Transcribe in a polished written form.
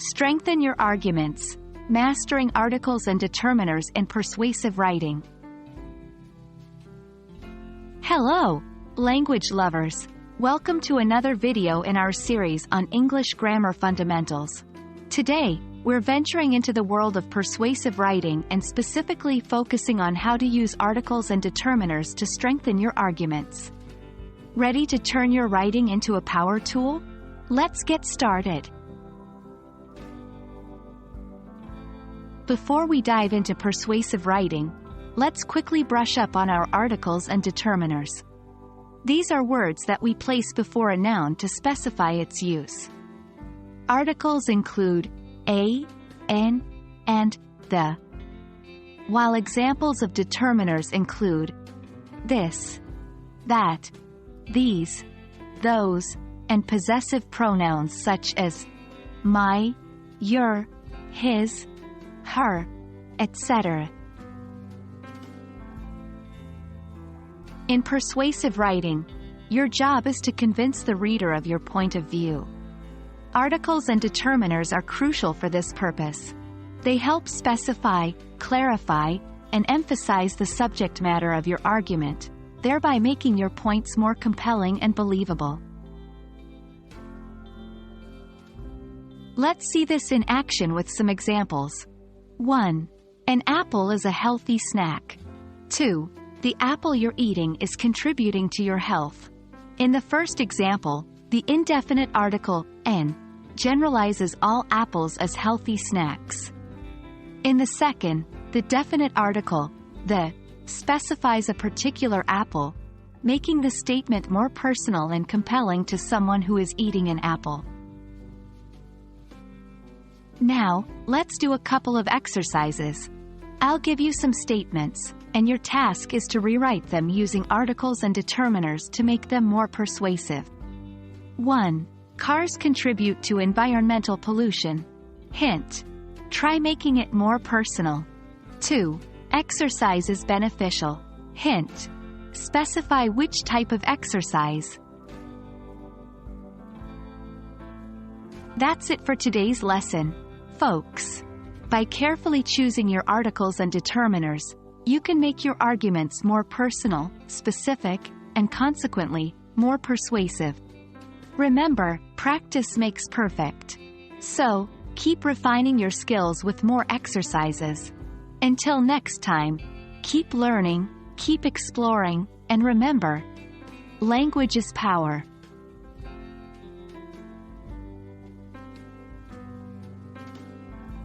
Strengthen your arguments. Mastering articles and determiners in persuasive writing. Hello, language lovers. Welcome to another video in our series on English grammar fundamentals. Today, we're venturing into the world of persuasive writing and specifically focusing on how to use articles and determiners to strengthen your arguments. Ready to turn your writing into a power tool? Let's get started. Before we dive into persuasive writing, let's quickly brush up on our articles and determiners. These are words that we place before a noun to specify its use. Articles include a, an, and the, while examples of determiners include this, that, these, those, and possessive pronouns such as my, your, his, her, etc. In persuasive writing, your job is to convince the reader of your point of view. Articles and determiners are crucial for this purpose. They help specify, clarify, and emphasize the subject matter of your argument, thereby making your points more compelling and believable. Let's see this in action with some examples. 1. An apple is a healthy snack. 2. The apple you're eating is contributing to your health. In the first example, the indefinite article, an, generalizes all apples as healthy snacks. In the second, the definite article, the, specifies a particular apple, making the statement more personal and compelling to someone who is eating an apple. Now, let's do a couple of exercises. I'll give you some statements, and your task is to rewrite them using articles and determiners to make them more persuasive. 1. Cars contribute to environmental pollution. Hint. Try making it more personal. 2. Exercise is beneficial. Hint. Specify which type of exercise. That's it for today's lesson, folks. By carefully choosing your articles and determiners, you can make your arguments more personal, specific, and consequently, more persuasive. Remember, practice makes perfect. So, keep refining your skills with more exercises. Until next time, keep learning, keep exploring, and remember, language is power.